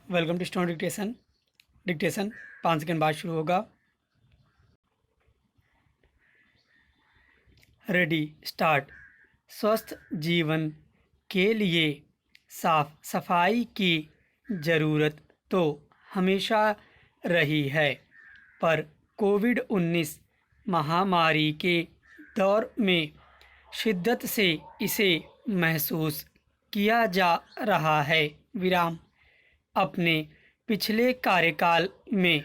Welcome to steno dictation 5 second बाद शुरू होगा। Ready start. स्वस्थ जीवन के लिए साफ सफाई की ज़रूरत तो हमेशा रही है, पर कोविड-19 महामारी के दौर में शिद्दत से इसे महसूस किया जा रहा है। अपने पिछले कार्यकाल में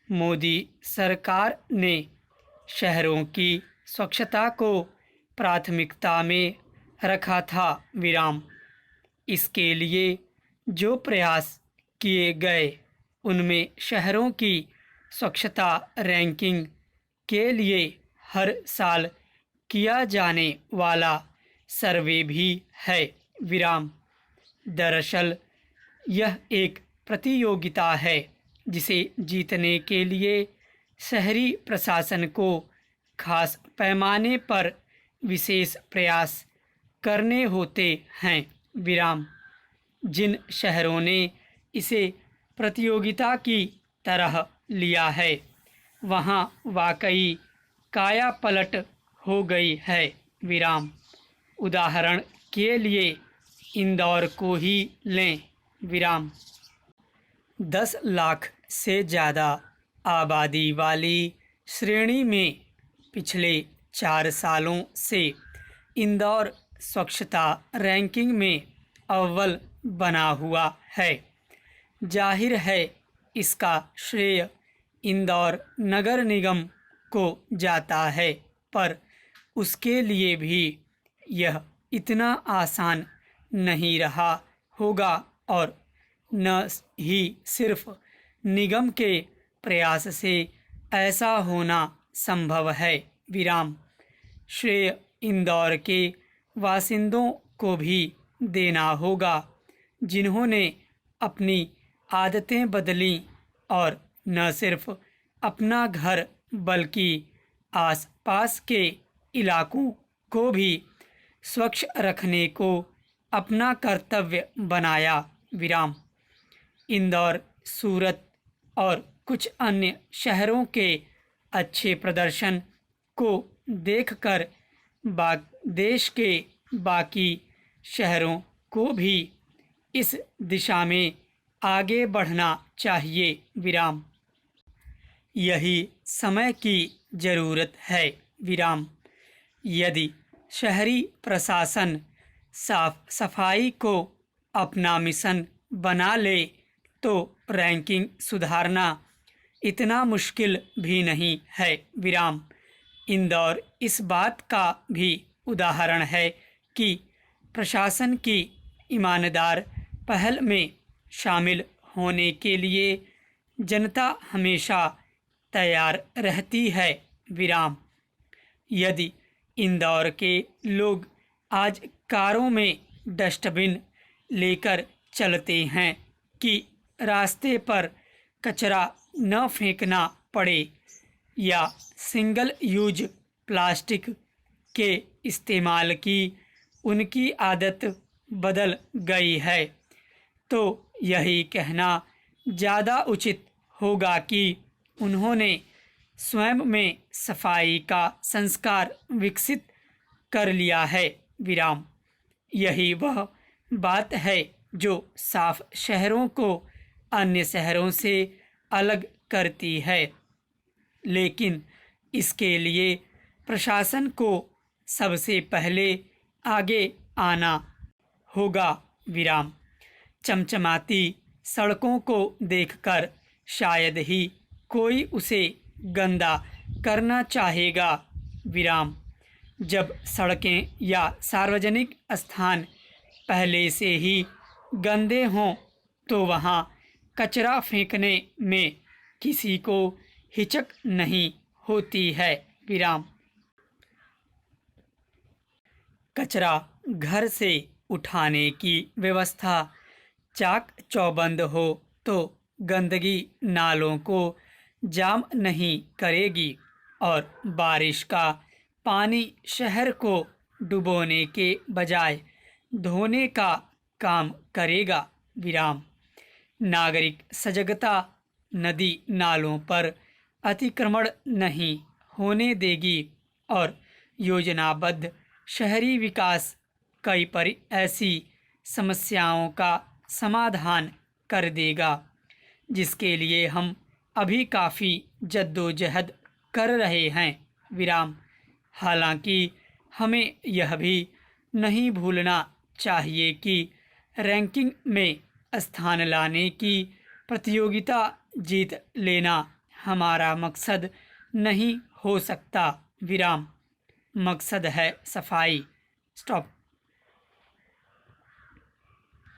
मोदी सरकार ने शहरों की स्वच्छता को प्राथमिकता में रखा था। इसके लिए जो प्रयास किए गए उनमें शहरों की स्वच्छता रैंकिंग के लिए हर साल किया जाने वाला सर्वे भी है। दरअसल यह एक प्रतियोगिता है जिसे जीतने के लिए शहरी प्रशासन को खास पैमाने पर विशेष प्रयास करने होते हैं। जिन शहरों ने इसे प्रतियोगिता की तरह लिया है वहाँ वाकई काया पलट हो गई है। उदाहरण के लिए इंदौर को ही लें। 10 लाख से ज़्यादा आबादी वाली श्रेणी में पिछले 4 सालों से इंदौर स्वच्छता रैंकिंग में अव्वल बना हुआ है। जाहिर है इसका श्रेय इंदौर नगर निगम को जाता है, पर उसके लिए भी यह इतना आसान नहीं रहा होगा और न ही सिर्फ निगम के प्रयास से ऐसा होना संभव है। श्रेय इंदौर के बासिंदों को भी देना होगा, जिन्होंने अपनी आदतें बदलीं और न सिर्फ अपना घर बल्कि आसपास के इलाकों को भी स्वच्छ रखने को अपना कर्तव्य बनाया। इंदौर, सूरत और कुछ अन्य शहरों के अच्छे प्रदर्शन को देखकर देश के बाकी शहरों को भी इस दिशा में आगे बढ़ना चाहिए। यही समय की ज़रूरत है। यदि शहरी प्रशासन साफ सफाई को अपना मिशन बना ले तो रैंकिंग सुधारना इतना मुश्किल भी नहीं है। इंदौर इस बात का भी उदाहरण है कि प्रशासन की ईमानदार पहल में शामिल होने के लिए जनता हमेशा तैयार रहती है। यदि इंदौर के लोग आज कारों में डस्टबिन लेकर चलते हैं कि रास्ते पर कचरा न फेंकना पड़े या सिंगल यूज प्लास्टिक के इस्तेमाल की उनकी आदत बदल गई है, तो यही कहना ज़्यादा उचित होगा कि उन्होंने स्वयं में सफाई का संस्कार विकसित कर लिया है। यही वह बात है जो साफ शहरों को अन्य शहरों से अलग करती है, लेकिन इसके लिए प्रशासन को सबसे पहले आगे आना होगा। चमचमाती सड़कों को देखकर शायद ही कोई उसे गंदा करना चाहेगा। जब सड़कें या सार्वजनिक स्थान पहले से ही गंदे हों तो वहाँ कचरा फेंकने में किसी को हिचक नहीं होती है। कचरा घर से उठाने की व्यवस्था चाक चौबंद हो तो गंदगी नालों को जाम नहीं करेगी और बारिश का पानी शहर को डुबोने के बजाय धोने का काम करेगा। नागरिक सजगता नदी नालों पर अतिक्रमण नहीं होने देगी और योजनाबद्ध शहरी विकास कई ऐसी समस्याओं का समाधान कर देगा जिसके लिए हम अभी काफ़ी जद्दोजहद कर रहे हैं। विराम। हालांकि हमें यह भी नहीं भूलना चाहिए कि रैंकिंग में स्थान लाने की प्रतियोगिता जीत लेना हमारा मकसद नहीं हो सकता। विराम। मकसद है सफाई। स्टॉप।